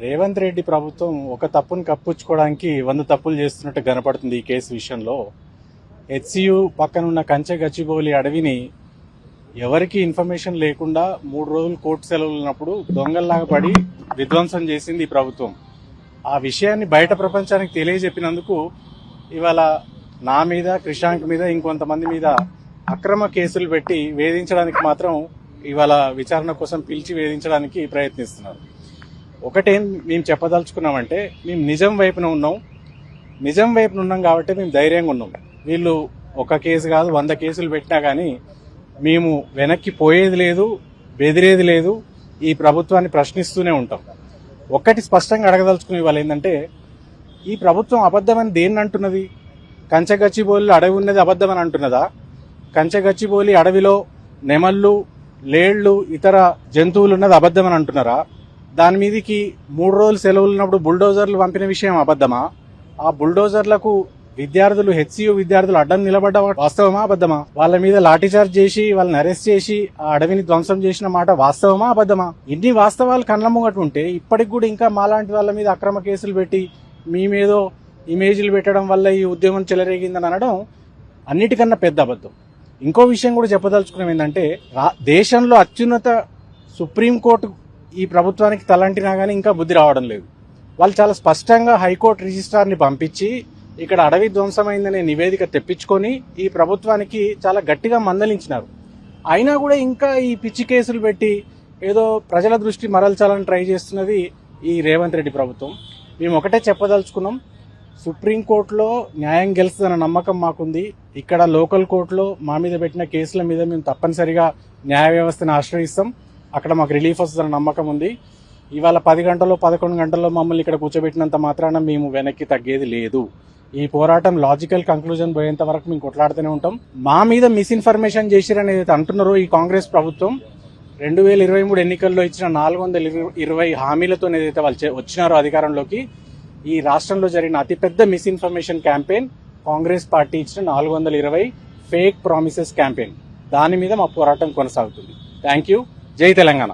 రేవంత్ రెడ్డి ప్రభుత్వం ఒక తప్పును కప్పించుకోవడానికి 100 తప్పులు చేస్తున్నట్టు కనపడుతుంది ఈ కేసు విషయంలో. హెచ్సియు పక్కనున్న కంచె గచ్చిబౌలి అడవిని ఎవరికి ఇన్ఫర్మేషన్ లేకుండా 3 రోజులు కోర్టు సెలవులు ఉన్నప్పుడు దొంగల్లాగా పడి విధ్వంసం చేసింది ఈ ప్రభుత్వం. ఆ విషయాన్ని బయట ప్రపంచానికి తెలియజెప్పినందుకు ఇవాళ నా మీద, క్రిషాంక్ మీద, ఇంకొంతమంది మీద అక్రమ కేసులు పెట్టి వేధించడానికి మాత్రం ఇవాళ విచారణ కోసం పిలిచి వేధించడానికి ప్రయత్నిస్తున్నారు. ఒకటేం మేము చెప్పదలుచుకున్నామంటే, మేము నిజం వైపున ఉన్నాం కాబట్టి మేము ధైర్యంగా ఉన్నాం. వీళ్ళు ఒక కేసు కాదు 100 కేసులు పెట్టినా కానీ మేము వెనక్కి పోయేది లేదు, బెదిరేది లేదు. ఈ ప్రభుత్వాన్ని ప్రశ్నిస్తూనే ఉంటాం. ఒక్కటి స్పష్టంగా అడగదలుచుకునే వాళ్ళు ఏంటంటే, ఈ ప్రభుత్వం అబద్ధమని దేన్ని అంటున్నది? కంచెగచ్చిబౌలిలో అడవి ఉన్నది అబద్ధమని అంటున్నదా? కంచెగచ్చిబౌలి అడవిలో నెమళ్ళు, లేళ్లు, ఇతర జంతువులు ఉన్నది అబద్ధమని అంటున్నారా? దాని మీదకి 3 రోజులు సెలవులు ఉన్నప్పుడు బుల్డోజర్లు పంపిన విషయం అబద్ధమా? ఆ బుల్డోజర్లకు హెచ్సియు విద్యార్థులు అడ్డం నిలబడ్డ వాస్తవమా అబద్ధమా? వాళ్ళ మీద లాఠీచార్జ్ చేసి వాళ్ళని అరెస్ట్ చేసి ఆ అడవిని ధ్వంసం చేసిన మాట వాస్తవమా అబద్ధమా? ఇన్ని వాస్తవాలు కళ్ళ ముంగట ఉంటే ఇప్పటికి కూడా ఇంకా మాలాంటి వాళ్ళ మీద అక్రమ కేసులు పెట్టి మేమేదో ఇమేజ్లు పెట్టడం వల్ల ఈ ఉద్యమం చెలరేగిందని అనడం అన్నిటికన్నా పెద్ద అబద్ధం. ఇంకో విషయం కూడా చెప్పదలుచుకున్నాం ఏంటంటే, దేశంలో అత్యున్నత సుప్రీంకోర్టు ఈ ప్రభుత్వానికి తలంటినా కానీ ఇంకా బుద్ధి రావడం లేదు. వాళ్ళు చాలా స్పష్టంగా హైకోర్టు రిజిస్ట్రార్ని పంపించి ఇక్కడ అడవి ధ్వంసమైందనే నివేదిక తెప్పించుకొని ఈ ప్రభుత్వానికి చాలా గట్టిగా మందలించినారు. అయినా కూడా ఇంకా ఈ పిచ్చి కేసులు పెట్టి ఏదో ప్రజల దృష్టి మరల్చాలని ట్రై చేస్తున్నది ఈ రేవంత్ రెడ్డి ప్రభుత్వం. మేము ఒకటే చెప్పదలుచుకున్నాం, సుప్రీంకోర్టులో న్యాయం గెలుస్తుందన్న నమ్మకం మాకుంది. ఇక్కడ లోకల్ కోర్టులో మా మీద పెట్టిన కేసుల మీద మేము తప్పనిసరిగా న్యాయ వ్యవస్థను ఆశ్రయిస్తాం. అక్కడ మాకు రిలీఫ్ వస్తుందన్న నమ్మకం ఉంది. ఇవాళ 10 గంటల్లో 11 గంటల్లో మమ్మల్ని ఇక్కడ కూర్చోబెట్టినంత మాత్రాన మేము వెనక్కి తగ్గేది లేదు. ఈ పోరాటం లాజికల్ కంక్లూజన్ పోయేంత వరకు మేము కొట్లాడుతూనే ఉంటాం. మా మీద మిస్ఇన్ఫర్మేషన్ చేసిరని ఏదైతే అంటున్నారో ఈ కాంగ్రెస్ ప్రభుత్వం 2023 ఎన్నికల్లో ఇచ్చిన 420 హామీలతో ఏదైతే వాళ్ళు వచ్చినారో అధికారంలోకి, ఈ రాష్ట్రంలో జరిగిన అతిపెద్ద మిస్ఇన్ఫర్మేషన్ క్యాంపెయిన్ కాంగ్రెస్ పార్టీ ఇచ్చిన 420 ఫేక్ ప్రామిసెస్ క్యాంపెయిన్. దాని మీద మా పోరాటం కొనసాగుతుంది. Thank you. జై తెలంగాణ.